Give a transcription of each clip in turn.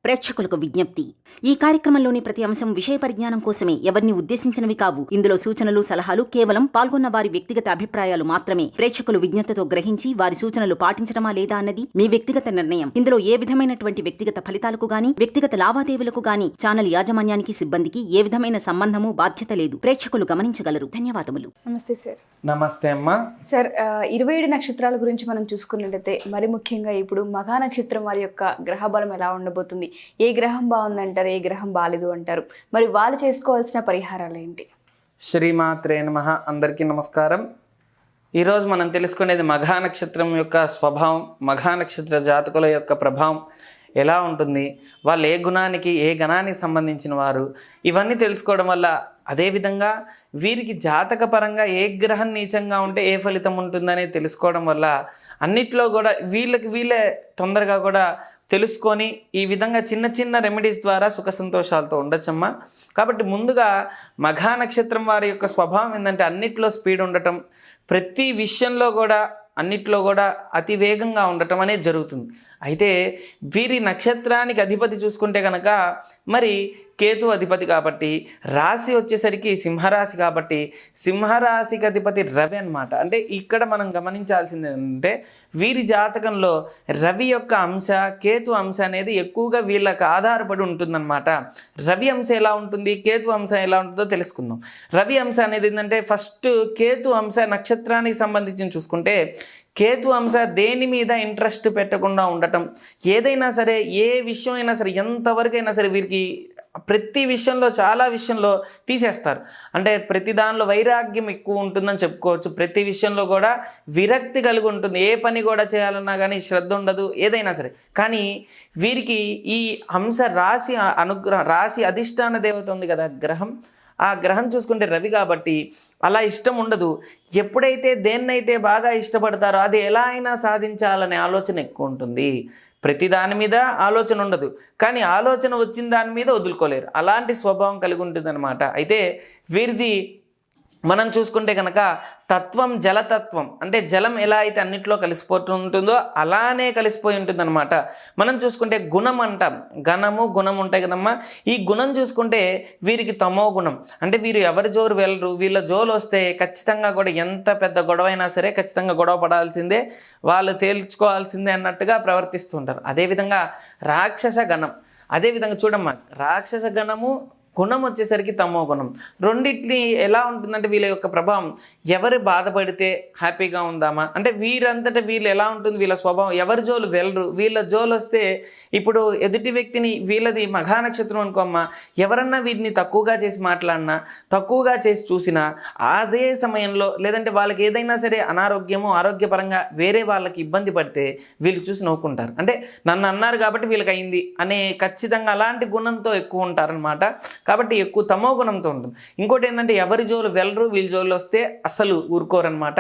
ప్రేక్షకులకు విజ్ఞప్తి. ఈ కార్యక్రమంలోని ప్రతి అంశం విషయ పరిజ్ఞానం కోసమే, ఎవరిని ఉద్దేశించినవి కావు. ఇందులో సూచనలు, సలహాలు కేవలం పాల్గొన్న వారి వ్యక్తిగత అభిప్రాయాలు మాత్రమే. ప్రేక్షకులు విజ్ఞతతో గ్రహించి వారి సూచనలు పాటించడమా లేదా అన్నది మీ వ్యక్తిగత నిర్ణయం. ఇందులో ఏ విధమైనటువంటి వ్యక్తిగత ఫలితాలకు గాని, వ్యక్తిగత లావాదేవీలకు గాని ఛానల్ యాజమాన్యానికి, సిబ్బందికి ఏ విధమైన సంబంధము, బాధ్యత లేదు. ప్రేక్షకులు గమనించగలరు. ధన్యవాదములు. నమస్తే సార్. నమస్తే అమ్మా. సార్, 27 నక్షత్రాల గురించి మనం చూసుకున్నట్లయితే మరి ముఖ్యంగా ఇప్పుడు మఘా నక్షత్రం వారి యొక్క గ్రహబలం ఎలా ఉండబోతుంది? ఏ గ్రహం బాగుందంటారు, ఏ గ్రహం బాలేదు అంటారు? మరి వాళ్ళు చేసుకోవాల్సిన పరిహారాలు ఏంటి? శ్రీమాత్రే నమః. అందరికీ నమస్కారం. ఈరోజు మనం తెలుసుకునేది మఘా నక్షత్రం యొక్క స్వభావం, మఘా నక్షత్ర జాతకుల యొక్క ప్రభావం ఎలా ఉంటుంది, వాళ్ళు ఏ గుణానికి, ఏ గణానికి సంబంధించిన వారు, ఇవన్నీ తెలుసుకోవడం వల్ల, అదేవిధంగా వీరికి జాతక పరంగా ఏ గ్రహం నీచంగా ఉంటే ఏ ఫలితం ఉంటుందనే తెలుసుకోవడం వల్ల అన్నిట్లో కూడా వీళ్ళే తొందరగా కూడా తెలుసుకొని ఈ విధంగా చిన్న చిన్న రెమెడీస్ ద్వారా సుఖ సంతోషాలతో ఉండొచ్చమ్మా. కాబట్టి ముందుగా మఘా నక్షత్రం వారి యొక్క స్వభావం ఏంటంటే అన్నిట్లో స్పీడ్ ఉండటం, ప్రతి విషయంలో కూడా అన్నిట్లో కూడా అతి వేగంగా ఉండటం అనేది జరుగుతుంది. అయితే వీరి నక్షత్రానికి అధిపతి చూసుకుంటే కనుక మరి కేతు అధిపతి కాబట్టి, రాశి వచ్చేసరికి సింహరాశి కాబట్టి సింహరాశికి అధిపతి రవి అన్నమాట. అంటే ఇక్కడ మనం గమనించాల్సింది ఏంటంటే వీరి జాతకంలో రవి యొక్క అంశ, కేతు అంశ అనేది ఎక్కువగా వీళ్ళకి ఆధారపడి ఉంటుందన్నమాట. రవి అంశ ఎలా ఉంటుంది, కేతు అంశ ఎలా ఉంటుందో తెలుసుకుందాం. రవి అంశ అనేది ఏంటంటే ఫస్ట్ కేతు అంశ నక్షత్రానికి సంబంధించి చూసుకుంటే కేతు అంశ దేని మీద ఇంట్రెస్ట్ పెట్టకుండా ఉండటం, ఏదైనా సరే, ఏ విషయం అయినా సరే, ఎంతవరకైనా సరే వీరికి ప్రతి విషయంలో, చాలా విషయంలో తీసేస్తారు. అంటే ప్రతి దానిలో వైరాగ్యం ఎక్కువ ఉంటుందని చెప్పుకోవచ్చు. ప్రతి విషయంలో కూడా విరక్తి కలిగి ఉంటుంది. ఏ పని కూడా చేయాలన్నా కానీ శ్రద్ధ ఉండదు, ఏదైనా సరే. కానీ వీరికి ఈ అంశ రాశి అధిష్టాన దేవత ఉంది కదా గ్రహం, ఆ గ్రహం చూసుకుంటే రవి కాబట్టి అలా ఇష్టం ఉండదు. ఎప్పుడైతే దేన్నైతే బాగా ఇష్టపడతారో అది ఎలా అయినా సాధించాలనే ఆలోచన ఎక్కువ ఉంటుంది. ప్రతి దాని మీద ఆలోచన ఉండదు, కానీ ఆలోచన వచ్చిన దాని మీద వదులుకోలేరు. అలాంటి స్వభావం కలిగి ఉంటుంది అనమాట. అయితే వీరిది మనం చూసుకుంటే కనుక తత్వం జలతత్వం, అంటే జలం ఎలా అయితే అన్నిట్లో కలిసిపోతూ ఉంటుందో అలానే కలిసిపోయి ఉంటుందన్నమాట. మనం చూసుకుంటే గుణం అంటాం, గణము గుణం ఉంటాయి కదమ్మా. ఈ గుణం చూసుకుంటే వీరికి తమో గుణం, అంటే వీరు ఎవరి జోరు వెళ్ళరు. వీళ్ళ జోలు వస్తే ఖచ్చితంగా కూడా ఎంత పెద్ద గొడవ అయినా సరే ఖచ్చితంగా గొడవ పడాల్సిందే, వాళ్ళు తేల్చుకోవాల్సిందే అన్నట్టుగా ప్రవర్తిస్తుంటారు. అదేవిధంగా రాక్షస గణం, అదేవిధంగా చూడమ్మా, రాక్షస గణము గుణం వచ్చేసరికి తమో గుణం. రెండింటిని ఎలా ఉంటుందంటే వీళ్ళ యొక్క ప్రభావం, ఎవరు బాధపడితే హ్యాపీగా ఉందామా, అంటే వీరంతటా వీళ్ళు ఎలా ఉంటుంది, వీళ్ళ స్వభావం ఎవరి జోలు వెళ్ళరు. వీళ్ళ జోలు వస్తే ఇప్పుడు ఎదుటి వ్యక్తిని, వీళ్ళది మఘా నక్షత్రం అనుకోమ్మా, ఎవరన్నా వీరిని తక్కువగా చేసి మాట్లాడినా, తక్కువగా చేసి చూసినా, అదే సమయంలో లేదంటే వాళ్ళకి ఏదైనా సరే అనారోగ్యము, ఆరోగ్యపరంగా వేరే వాళ్ళకి ఇబ్బంది పడితే వీళ్ళు చూసి నవ్వుకుంటారు. అంటే నన్ను అన్నారు కాబట్టి వీళ్ళకి అయింది అనే ఖచ్చితంగా అలాంటి గుణంతో ఎక్కువ ఉంటారనమాట. కాబట్టి ఎక్కువ తమో గుణంతో ఉంటుంది. ఇంకోటి ఏంటంటే ఎవరి జోలు వెళ్ళరు, వీళ్ళ జోలు వస్తే అసలు ఊరుకోరనమాట.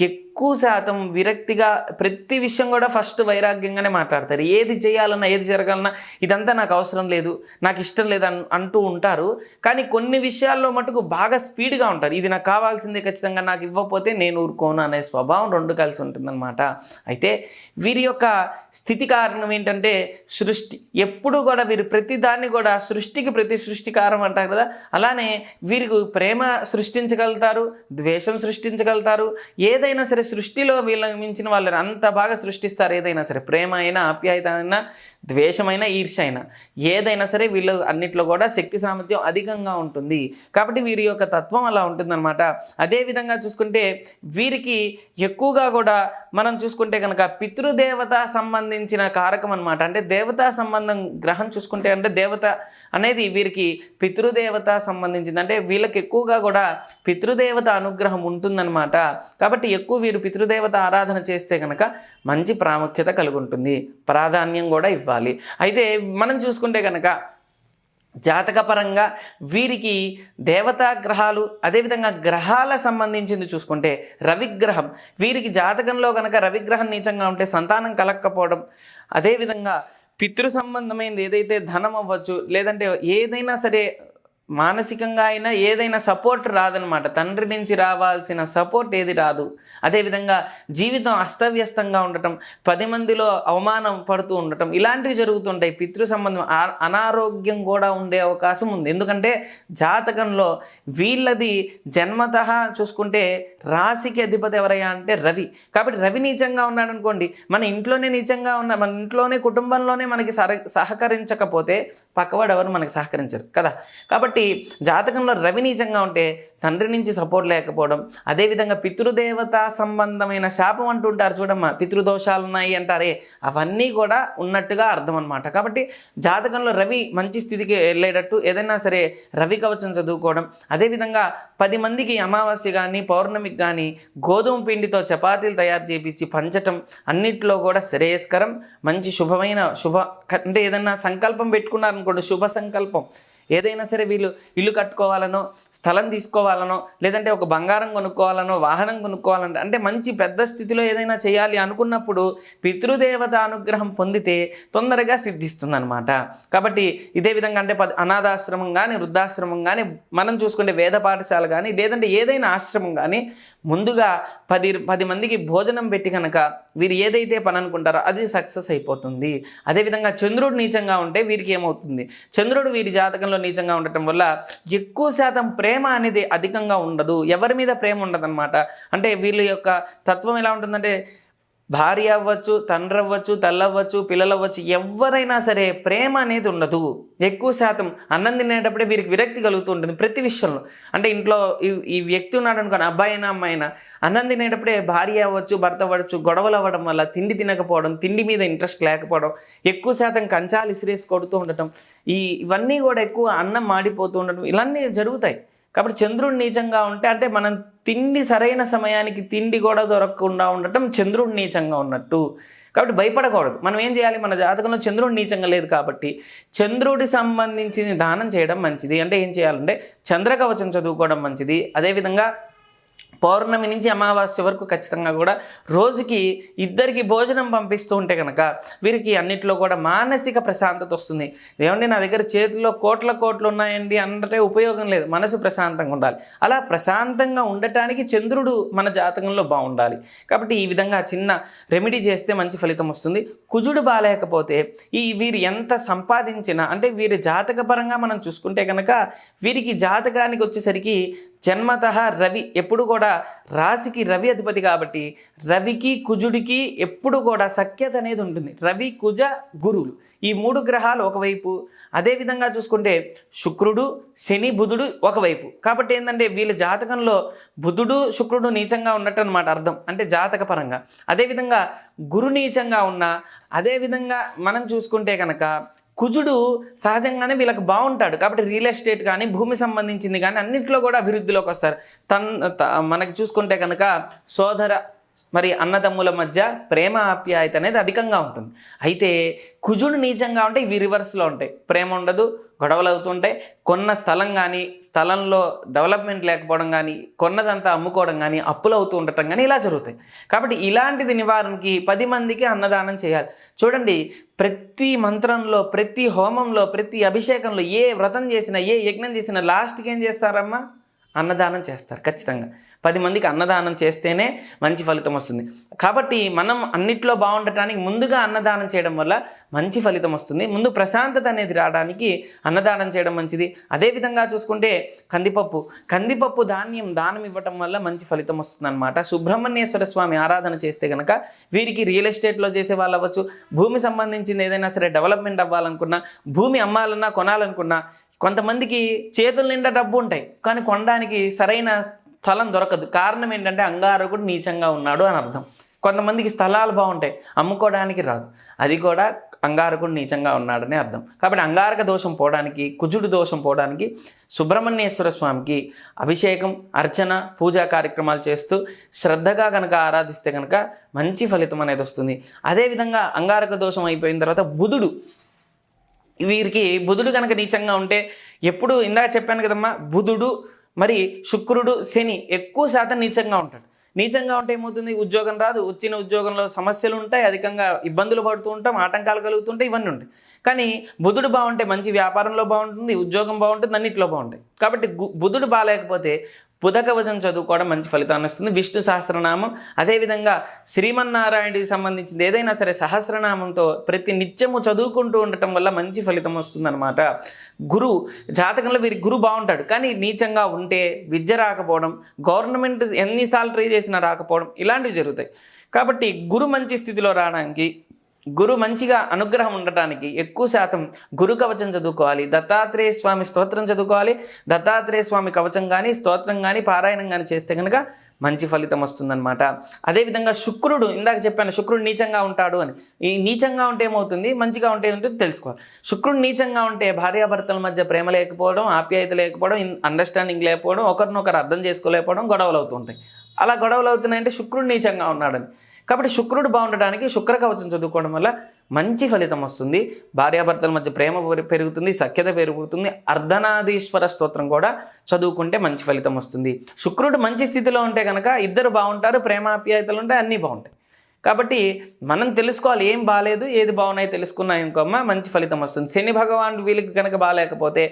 ఎక్కువ శాతం విరక్తిగా ప్రతి విషయం కూడా ఫస్ట్ వైరాగ్యంగానే మాట్లాడతారు. ఏది చేయాలన్నా, ఏది జరగాలన్నా ఇదంతా నాకు అవసరం లేదు, నాకు ఇష్టం లేదు అంటూ ఉంటారు. కానీ కొన్ని విషయాల్లో మటుకు బాగా స్పీడ్గా ఉంటారు. ఇది నాకు కావాల్సిందే, ఖచ్చితంగా నాకు ఇవ్వకపోతే నేను ఊరుకోను అనే స్వభావం రెండు కలిసి ఉంటుందన్నమాట. అయితే వీరి యొక్క స్థితి కారణం ఏంటంటే సృష్టి. ఎప్పుడు కూడా వీరు ప్రతి దాన్ని కూడా సృష్టికి ప్రతి సృష్టికారం అంటారు కదా, అలానే వీరికి ప్రేమ సృష్టించగలుగుతారు, ద్వేషం సృష్టించగలుగుతారు. ఏదైనా సరే సృష్టిలో వీళ్ళకి మించిన వాళ్ళని అంత బాగా సృష్టిస్తారు. ఏదైనా సరే, ప్రేమ అయినా, ఆప్యాయత అయినా, ద్వేషమైన, ఈర్ష్య అయినా, ఏదైనా సరే వీళ్ళు అన్నిట్లో కూడా శక్తి సామర్థ్యం అధికంగా ఉంటుంది. కాబట్టి వీరి యొక్క తత్వం అలా ఉంటుందన్నమాట. అదేవిధంగా చూసుకుంటే వీరికి ఎక్కువగా కూడా మనం చూసుకుంటే కనుక పితృదేవత సంబంధించిన కారకం అనమాట. అంటే దేవతా సంబంధం గ్రహం చూసుకుంటే, అంటే దేవత అనేది వీరికి పితృదేవత సంబంధించింది. అంటే వీళ్ళకి ఎక్కువగా కూడా పితృదేవత అనుగ్రహం ఉంటుందన్నమాట. కాబట్టి ఎక్కువ వీరు పితృదేవత ఆరాధన చేస్తే కనుక మంచి ప్రాముఖ్యత కలిగి ఉంటుంది, ప్రాధాన్యం కూడా ఇవ్వాలి. అయితే మనం చూసుకుంటే కనుక జాతకపరంగా వీరికి దేవతా గ్రహాలు, అదేవిధంగా గ్రహాల సంబంధించింది చూసుకుంటే రవిగ్రహం, వీరికి జాతకంలో కనుక రవిగ్రహం నీచంగా ఉంటే సంతానం కలగకపోవడం, అదేవిధంగా పితృ సంబంధమైనది ఏదైతే ధనం అవ్వచ్చు, లేదంటే ఏదైనా సరే మానసికంగా అయినా ఏదైనా సపోర్ట్ రాదనమాట. తండ్రి నుంచి రావాల్సిన సపోర్ట్ ఏది రాదు. అదేవిధంగా జీవితం అస్తవ్యస్తంగా ఉండటం, 10 మందిలో అవమానం పడుతూ ఉండటం, ఇలాంటివి జరుగుతుంటాయి. పితృ సంబంధం అనారోగ్యం కూడా ఉండే అవకాశం ఉంది. ఎందుకంటే జాతకంలో వీళ్ళది జన్మతః చూసుకుంటే రాశికి అధిపతి ఎవరయ్యా అంటే రవి. కాబట్టి రవి నీచంగా ఉన్నాడు అనుకోండి, మన ఇంట్లోనే నీచంగా ఉన్న, మన ఇంట్లోనే కుటుంబంలోనే మనకి సహకరించకపోతే పక్కవాడు ఎవరు మనకి సహకరించరు కదా. కాబట్టి జాతకంలో రవి నీచంగా ఉంటే తండ్రి నుంచి సపోర్ట్ లేకపోవడం, అదేవిధంగా పితృదేవతా సంబంధమైన శాపం అంటుంటారు చూడమ్మా, పితృదోషాలు ఉన్నాయి అంటారే, అవన్నీ కూడా ఉన్నట్టుగా అర్థం అనమాట. కాబట్టి జాతకంలో రవి మంచి స్థితికి వెళ్ళేటట్టు ఏదైనా సరే రవి కవచం చదువుకోవడం, అదేవిధంగా 10 మందికి అమావాస్య కానీ పౌర్ణమికి కానీ గోధుమ పిండితో చపాతీలు తయారు చేయించి పంచటం అన్నిట్లో కూడా శ్రేయస్కరం. మంచి శుభమైన అంటే ఏదైనా సంకల్పం పెట్టుకున్నారనుకోండి, శుభ సంకల్పం ఏదైనా సరే, వీళ్ళు ఇల్లు కట్టుకోవాలనో, స్థలం తీసుకోవాలనో, లేదంటే ఒక బంగారం కొనుక్కోవాలనో, వాహనం కొనుక్కోవాలంటే, అంటే మంచి పెద్ద స్థితిలో ఏదైనా చేయాలి అనుకున్నప్పుడు పితృదేవత అనుగ్రహం పొందితే తొందరగా సిద్ధిస్తుందన్నమాట. కాబట్టి ఇదే విధంగా అంటే అనాథాశ్రమం కానీ, వృద్ధాశ్రమం కానీ, మనం చూసుకుంటే వేద పాఠశాల కానీ, లేదంటే ఏదైనా ఆశ్రమం కానీ ముందుగా 10 మందికి భోజనం పెట్టి కనుక వీరు ఏదైతే పని అనుకుంటారో అది సక్సెస్ అయిపోతుంది. అదేవిధంగా చంద్రుడు నీచంగా ఉంటే వీరికి ఏమవుతుంది, చంద్రుడు వీరి జాతకంలో నీచంగా ఉండటం వల్ల ఎక్కువ శాతం ప్రేమ అనేది అధికంగా ఉండదు, ఎవరి మీద ప్రేమ ఉండదన్నమాట. అంటే వీళ్ళ యొక్క తత్వం ఎలా ఉంటుందంటే, భార్య అవ్వచ్చు, తండ్రి అవ్వచ్చు, తల్లి అవ్వచ్చు, పిల్లలు అవ్వచ్చు, ఎవరైనా సరే ప్రేమ అనేది ఉండదు. ఎక్కువ శాతం అన్నం తినేటప్పుడే వీరికి విరక్తి కలుగుతూ ఉంటుంది ప్రతి విషయంలో. అంటే ఇంట్లో ఈ వ్యక్తి ఉన్నాడు అనుకోండి, అబ్బాయి అయినా అమ్మాయి అయినా, అన్నం తినేటప్పుడే భార్య అవ్వచ్చు, భర్త అవ్వచ్చు, గొడవలు అవ్వడం వల్ల తిండి తినకపోవడం, తిండి మీద ఇంట్రెస్ట్ లేకపోవడం, ఎక్కువ శాతం కంచాలు ఇసిరేసి కొడుతూ ఉండటం, ఇవన్నీ కూడా ఎక్కువ అన్నం మాడిపోతూ ఉండటం, ఇవన్నీ జరుగుతాయి. కాబట్టి చంద్రుడు నీచంగా ఉంటే అంటే మనం తిండి సరైన సమయానికి తిండి కూడా దొరకకుండా ఉండటం చంద్రుడు నీచంగా ఉన్నట్టు. కాబట్టి భయపడకూడదు. మనం ఏం చేయాలి, మన జాతకంలో చంద్రుడు నీచంగా లేదు కాబట్టి చంద్రుడి సంబంధించిన దానం చేయడం మంచిది. అంటే ఏం చేయాలంటే చంద్రకవచం చదువుకోవడం మంచిది. అదేవిధంగా పౌర్ణమి నుంచి అమావాస్య వరకు ఖచ్చితంగా కూడా రోజుకి 2 భోజనం పంపిస్తూ ఉంటే కనుక వీరికి అన్నిట్లో కూడా మానసిక ప్రశాంతత వస్తుంది. ఏమంటే నా దగ్గర చేతిలో కోట్లు ఉన్నాయండి అంటే ఉపయోగం లేదు, మనసు ప్రశాంతంగా ఉండాలి. అలా ప్రశాంతంగా ఉండటానికి చంద్రుడు మన జాతకంలో బాగుండాలి. కాబట్టి ఈ విధంగా చిన్న రెమెడీ చేస్తే మంచి ఫలితం వస్తుంది. కుజుడు బాలేకపోతే వీరు ఎంత సంపాదించినా, అంటే వీరి జాతక పరంగా మనం చూసుకుంటే కనుక వీరికి జాతకానికి వచ్చేసరికి జన్మతః రవి ఎప్పుడు కూడా రాశికి రవి అధిపతి కాబట్టి రవికి కుజుడికి ఎప్పుడు కూడా సఖ్యత అనేది ఉంటుంది. రవి కుజ గురువులు ఈ 3 గ్రహాలు ఒకవైపు, అదేవిధంగా చూసుకుంటే శుక్రుడు శని బుధుడు ఒకవైపు. కాబట్టి ఏంటంటే వీళ్ళ జాతకంలో బుధుడు శుక్రుడు నీచంగా ఉన్నట్టు అనమాట అర్థం, అంటే జాతక పరంగా. అదేవిధంగా గురు నీచంగా ఉన్నా, అదేవిధంగా మనం చూసుకుంటే కనుక కుజుడు సహజంగానే వీళ్ళకి బాగుంటాడు. కాబట్టి రియల్ ఎస్టేట్ కానీ, భూమి సంబంధించింది కానీ అన్నింటిలో కూడా అభివృద్ధిలోకి వస్తారు. మనకి చూసుకుంటే కనుక సోదర మరి అన్నదమ్ముల మధ్య ప్రేమ ఆప్యాయత అనేది అధికంగా ఉంటుంది. అయితే కుజుడు నీచంగా ఉంటే ఇవి రివర్స్లో ఉంటాయి, ప్రేమ ఉండదు, గొడవలు అవుతుంటాయి. కొన్న స్థలం కానీ, స్థలంలో డెవలప్మెంట్ లేకపోవడం కానీ, కొన్నదంతా అమ్ముకోవడం కానీ, అప్పులు అవుతూ ఉండటం కానీ ఇలా జరుగుతాయి. కాబట్టి ఇలాంటిది నివారణకి 10 మందికి అన్నదానం చేయాలి. చూడండి, ప్రతి మంత్రంలో, ప్రతి హోమంలో, ప్రతి అభిషేకంలో, ఏ వ్రతం చేసినా, ఏ యజ్ఞం చేసినా లాస్ట్కి ఏం చేస్తారమ్మా, అన్నదానం చేస్తారు. ఖచ్చితంగా 10 మందికి అన్నదానం చేస్తేనే మంచి ఫలితం వస్తుంది. కాబట్టి మనం అన్నిట్లో బాగుండటానికి ముందుగా అన్నదానం చేయడం వల్ల మంచి ఫలితం వస్తుంది. ముందు ప్రశాంతత అనేది రావడానికి అన్నదానం చేయడం మంచిది. అదేవిధంగా చూసుకుంటే కందిపప్పు దానం ఇవ్వటం వల్ల మంచి ఫలితం వస్తుందన్నమాట. సుబ్రహ్మణ్యేశ్వర స్వామి ఆరాధన చేస్తే కనుక వీరికి రియల్ ఎస్టేట్లో చేసే వాళ్ళు అవ్వచ్చు, భూమి సంబంధించింది ఏదైనా సరే డెవలప్మెంట్ అవ్వాలనుకున్నా, భూమి అమ్మాలన్నా కొనాలనుకున్నా, కొంతమందికి చేతుల నిండా డబ్బు ఉంటాయి కానీ కొనడానికి సరైన స్థలం దొరకదు. కారణం ఏంటంటే అంగారకుడు నీచంగా ఉన్నాడు అని అర్థం. కొంతమందికి స్థలాలు బాగుంటాయి, అమ్ముకోవడానికి రాదు, అది కూడా అంగారకుడు నీచంగా ఉన్నాడని అర్థం. కాబట్టి అంగారక దోషం పోవడానికి, కుజుడు దోషం పోవడానికి సుబ్రహ్మణ్యేశ్వర స్వామికి అభిషేకం, అర్చన, పూజా కార్యక్రమాలు చేస్తూ శ్రద్ధగా కనుక ఆరాధిస్తే కనుక మంచి ఫలితం అనేది వస్తుంది. అదేవిధంగా అంగారక దోషం అయిపోయిన తర్వాత వీరికి బుధుడు కనుక నీచంగా ఉంటే, ఎప్పుడు ఇందాక చెప్పాను కదమ్మా, బుధుడు మరి శుక్రుడు శని ఎక్కువ శాతం నీచంగా ఉంటాడు. నీచంగా ఉంటే ఏమవుతుంది, ఉద్యోగం రాదు, వచ్చిన ఉద్యోగంలో సమస్యలు ఉంటాయి, అధికంగా ఇబ్బందులు పడుతూ ఉంటాం, ఆటంకాలు కలుగుతుంటాయి, ఇవన్నీ ఉంటాయి. కానీ బుధుడు బాగుంటే మంచి వ్యాపారంలో బాగుంటుంది, ఉద్యోగం బాగుంటుంది, అన్నింటిలో బాగుంటాయి. కాబట్టి బుధుడు బాగాలేకపోతే బుధ కవచం చదువుకోవడం మంచి ఫలితాన్ని వస్తుంది. విష్ణు సహస్రనామం, అదేవిధంగా శ్రీమన్నారాయణుడికి సంబంధించింది ఏదైనా సరే సహస్రనామంతో ప్రతి నిత్యము చదువుకుంటూ ఉండటం వల్ల మంచి ఫలితం వస్తుందన్నమాట. గురు జాతకంలో వీరికి గురు బాగుంటాడు, కానీ నీచంగా ఉంటే విద్య రాకపోవడం, గవర్నమెంట్ ఎన్నిసార్లు ట్రై చేసినా రాకపోవడం, ఇలాంటివి జరుగుతాయి. కాబట్టి గురు మంచి స్థితిలో రావడానికి, గురు మంచిగా అనుగ్రహం ఉండటానికి ఎక్కువ శాతం గురు కవచం చదువుకోవాలి, దత్తాత్రేయ స్వామి స్తోత్రం చదువుకోవాలి. దత్తాత్రేయ స్వామి కవచం కానీ స్తోత్రం కానీ పారాయణం కానీ చేస్తే కనుక మంచి ఫలితం వస్తుందన్నమాట. అదేవిధంగా శుక్రుడు, ఇందాక చెప్పాను శుక్రుడు నీచంగా ఉంటాడు అని. ఈ నీచంగా ఉంటే ఏమవుతుంది, మంచిగా ఉంటే ఏముంటుంది తెలుసుకోవాలి. శుక్రుడు నీచంగా ఉంటే భార్యాభర్తల మధ్య ప్రేమ లేకపోవడం, ఆప్యాయత లేకపోవడం, అండర్స్టాండింగ్ లేకపోవడం, ఒకరినొకరు అర్థం చేసుకోలేకపోవడం, గొడవలు అవుతుంటాయి. అలా గొడవలు అవుతున్నాయంటే శుక్రుడు నీచంగా ఉన్నాడని. కాబట్టి శుక్రుడు బాగుండడానికి శుక్ర కవచం చదువుకోవడం వల్ల మంచి ఫలితం వస్తుంది. భార్యాభర్తల మధ్య ప్రేమ పెరుగుతుంది, సఖ్యత పెరుగుతుంది. అర్ధనాదీశ్వర స్తోత్రం కూడా చదువుకుంటే మంచి ఫలితం వస్తుంది. శుక్రుడు మంచి స్థితిలో ఉంటే కనుక ఇద్దరు బాగుంటారు, ప్రేమాప్యాయతలు ఉంటాయి, అన్నీ బాగుంటాయి. కాబట్టి మనం తెలుసుకోవాలి ఏం బాగాలేదు ఏది బాగున్నాయి తెలుసుకున్నాయి ఇంకొమ్మ మంచి ఫలితం వస్తుంది. శని భగవానుడు వీళ్ళకి కనుక బాగాలేకపోతే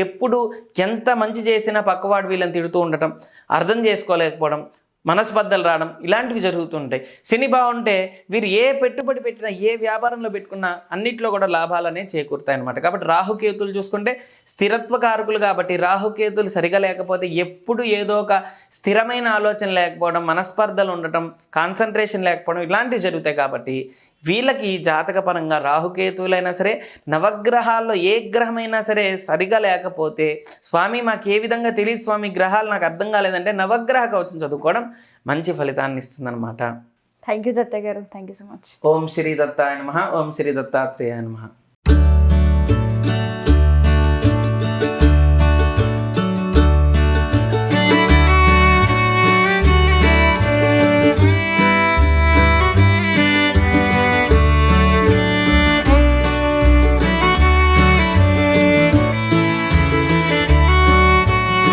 ఎప్పుడు ఎంత మంచి చేసినా పక్కవాడు వీళ్ళని తిడుతూ ఉండటం, అర్థం చేసుకోలేకపోవడం, మనస్పర్ధలు రావడం, ఇలాంటివి జరుగుతుంటాయి. శని బాగుంటే వీరు ఏ పెట్టుబడి పెట్టినా, ఏ వ్యాపారంలో పెట్టుకున్నా అన్నిట్లో కూడా లాభాలనే చేకూరుతాయి అన్నమాట. కాబట్టి రాహుకేతులు చూసుకుంటే స్థిరత్వ కారకులు, కాబట్టి రాహుకేతులు సరిగా లేకపోతే ఎప్పుడు ఏదో ఒక స్థిరమైన ఆలోచన లేకపోవడం, మనస్పర్ధలు ఉండటం, కాన్సన్ట్రేషన్ లేకపోవడం, ఇలాంటివి జరుగుతాయి. కాబట్టి వీళ్ళకి జాతకపరంగా రాహుకేతువులైనా సరే, నవగ్రహాల్లో ఏ గ్రహమైనా సరే సరిగా లేకపోతే, స్వామి మాకు ఏ విధంగా తెలియదు స్వామి, గ్రహాలు నాకు అర్థం కాలేదంటే నవగ్రహ కవచం చదువుకోవడం మంచి ఫలితాన్ని ఇస్తుందన్నమాట. థ్యాంక్ యూ దత్త గారు, థ్యాంక్ యూ సో మచ్. ఓం శ్రీ దత్తాయ నమః. ఓం శ్రీ దత్తాత్రేయాయ నమః.